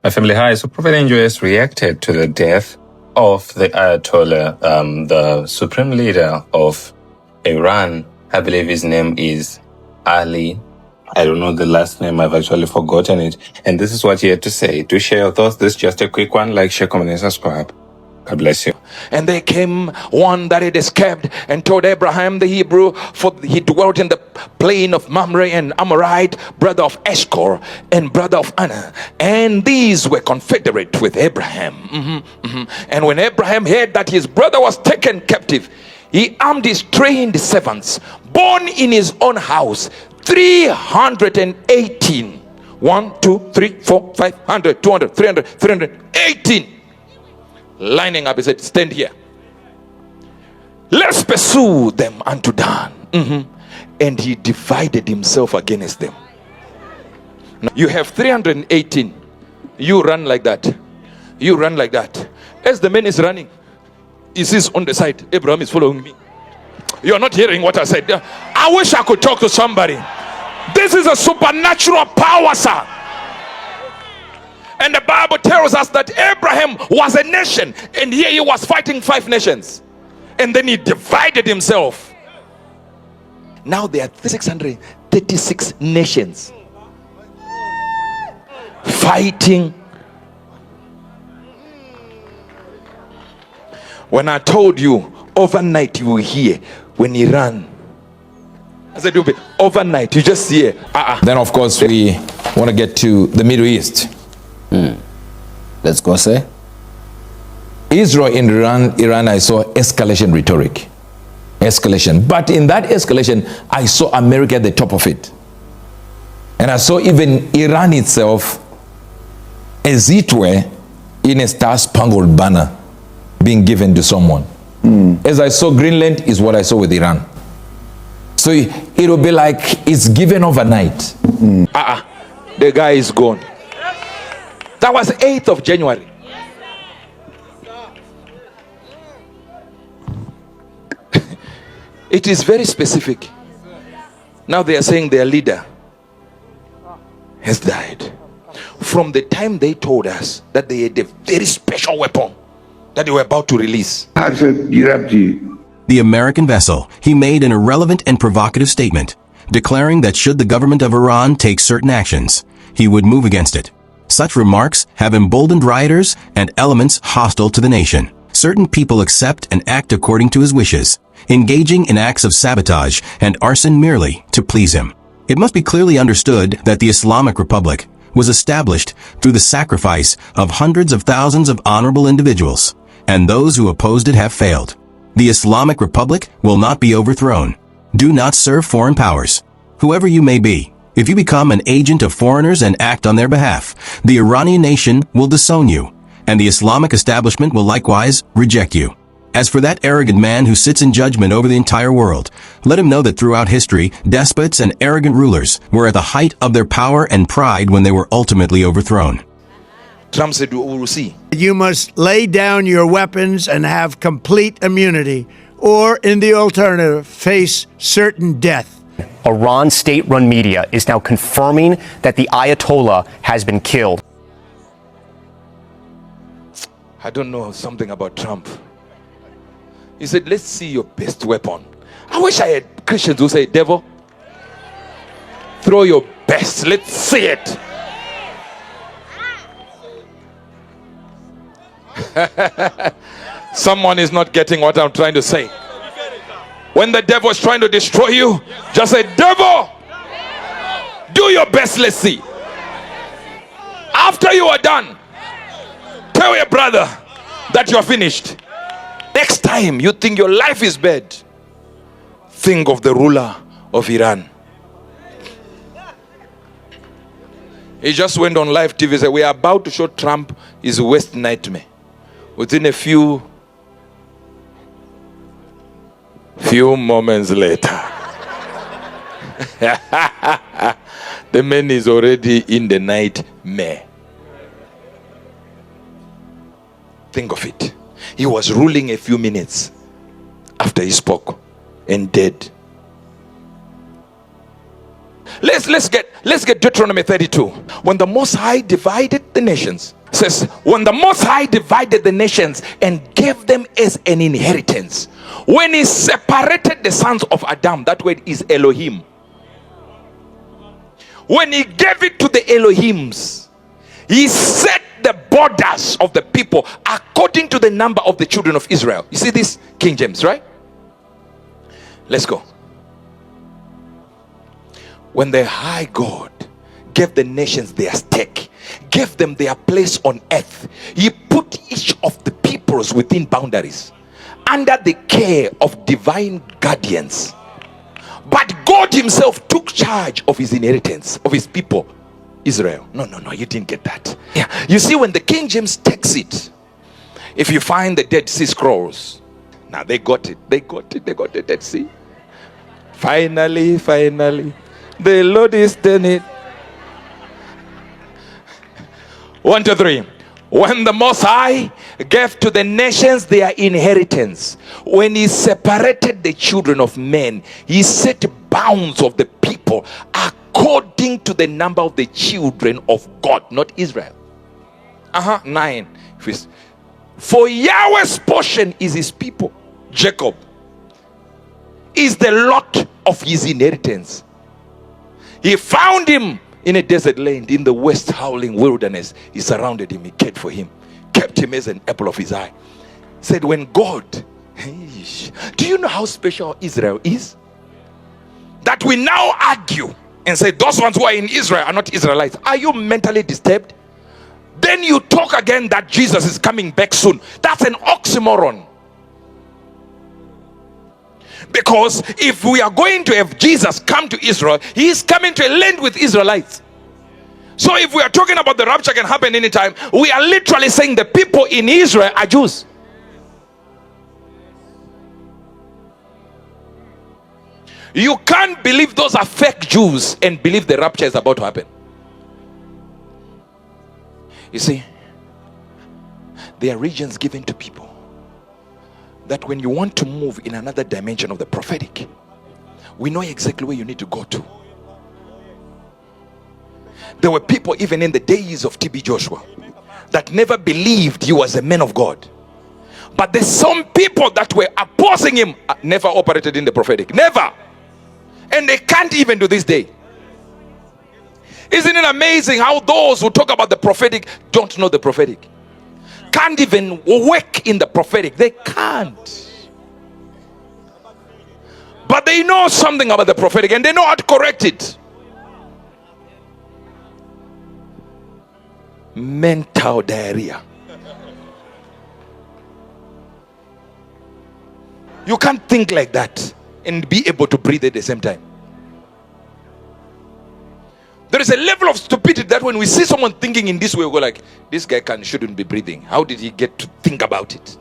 My family, hi. So Prophet in US reacted to the death of the Ayatollah, the supreme leader of Iran. I believe his name is Ali. I don't know the last name. I've actually forgotten it. And this is what he had to say. Do share your thoughts. This is just a quick one. Like, share, comment, and subscribe. God bless you. And there came one that had escaped and told Abraham the Hebrew, for he dwelt in the plain of Mamre, and Amorite, brother of Eshcol and brother of Anna, and these were confederate with Abraham. And when Abraham heard that his brother was taken captive, he armed his trained servants, born in his own house, 318. 1, 2, 3, 4, 500, 200, 300, 318. Lining up, he said, stand here. Let's pursue them unto Dan. And he divided himself against them. Now, you have 318. You run like that. You run like that. As the man is running, he sees on the side, Abraham is following me. You are not hearing what I said. I wish I could talk to somebody. This is a supernatural power, sir. And the Bible tells us that Abraham was a nation, and here he was fighting 5 nations, and then he divided himself. Now there are 636 nations fighting. When I told you overnight you will hear when Iran, I said overnight you just hear. Then of course we want to get to the Middle East. Let's go, say. Israel and Iran, I saw escalation rhetoric. Escalation. But in that escalation, I saw America at the top of it. And I saw even Iran itself, as it were, in a star-spangled banner being given to someone. As I saw Greenland is what I saw with Iran. So it will be like it's given overnight. The guy is gone. That was 8th of January. It is very specific. Now they are saying their leader has died. From the time they told us that they had a very special weapon that they were about to release. The American vessel, he made an irrelevant and provocative statement, declaring that should the government of Iran take certain actions, he would move against it. Such remarks have emboldened rioters and elements hostile to the nation. Certain people accept and act according to his wishes, engaging in acts of sabotage and arson merely to please him. It must be clearly understood that the Islamic Republic was established through the sacrifice of hundreds of thousands of honorable individuals, and those who opposed it have failed. The Islamic Republic will not be overthrown. Do not serve foreign powers, whoever you may be. If you become an agent of foreigners and act on their behalf, the Iranian nation will disown you, and the Islamic establishment will likewise reject you. As for that arrogant man who sits in judgment over the entire world, let him know that throughout history, despots and arrogant rulers were at the height of their power and pride when they were ultimately overthrown. Trump said, we will see. You must lay down your weapons and have complete immunity, or in the alternative, face certain death. Iran's state-run media is now confirming that the Ayatollah has been killed. I don't know something about Trump. He said, let's see your best weapon. I wish I had Christians who say, devil, throw your best. Let's see it. Someone is not getting what I'm trying to say. When the devil is trying to destroy you, just say, devil, do your best, let's see. After you are done, tell your brother that you're finished. Next time you think your life is bad, think of the ruler of Iran. He just went on live TV and said, we are about to show Trump his worst nightmare. Within a few moments later, the man is already in the nightmare. Think of it. He was ruling a few minutes after he spoke and dead. Let's get Deuteronomy 32. When the Most High divided the nations, Says, when the Most High divided the nations and gave them as an inheritance, when he separated the sons of Adam, that word is Elohim. When he gave it to the Elohims, he set the borders of the people according to the number of the children of Israel. You see this, King James, right? Let's go. When the high God gave the nations their stake, gave them their place on earth, he put each of the peoples within boundaries, under the care of divine guardians. But God himself took charge of his inheritance, of his people, Israel. No, you didn't get that. Yeah, you see, when the King James takes it, if you find the Dead Sea Scrolls, now they got it, they got the Dead Sea. Finally, the Lord is done it. 1, 2, 3. When the Most High gave to the nations their inheritance, when he separated the children of men, he set bounds of the people according to the number of the children of God, not Israel. 9. For Yahweh's portion is his people. Jacob is the lot of his inheritance. He found him in a desert land, in the west howling wilderness. He surrounded him, he cared for him, kept him as an apple of his eye. Said, when God, do you know how special Israel is? That we now argue and say those ones who are in Israel are not Israelites. Are you mentally disturbed? Then you talk again that Jesus is coming back soon. That's an oxymoron. Because if we are going to have Jesus come to Israel, he is coming to a land with Israelites. So if we are talking about the rapture can happen anytime, we are literally saying the people in Israel are Jews. You can't believe those are fake Jews and believe the rapture is about to happen. You see, there are regions given to people that when you want to move in another dimension of the prophetic, we know exactly where you need to go to. There were people even in the days of TB Joshua that never believed he was a man of God. But there's some people that were opposing him, never operated in the prophetic. Never. And they can't even to this day. Isn't it amazing how those who talk about the prophetic don't know the prophetic? Can't even work in the prophetic. They can't. But they know something about the prophetic and they know how to correct it. Mental diarrhea. You can't think like that and be able to breathe at the same time. There is a level of stupidity that when we see someone thinking in this way, we go like, this guy shouldn't be breathing. How did he get to think about it?